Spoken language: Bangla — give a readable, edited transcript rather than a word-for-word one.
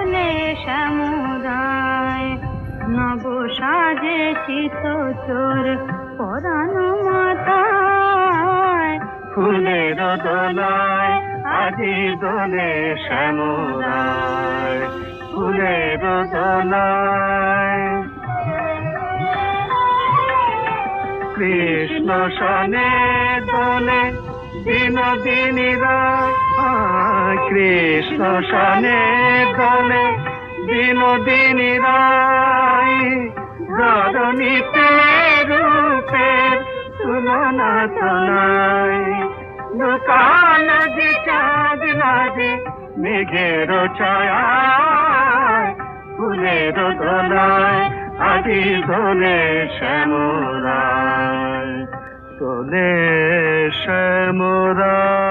দোলে শ্যামরায় নব সাজেছিস তোর পরাণ মাথায় ফুলের দোলায় আজি দোলে শ্যামরায় ফুলের দোলায় কৃষ্ণ সনে দোলে বিনোদিনী রায় কৃষ্ণ সনে দোলে বিনোদিনী রায় ধরণীতে রূপের তুলনা তো নাই দোকান যে চাঁদ লাগে মেঘের ছায়ায় ফুলের দোলায় আজি দোলে শ্যামরায় দোলে শ্যামরায়।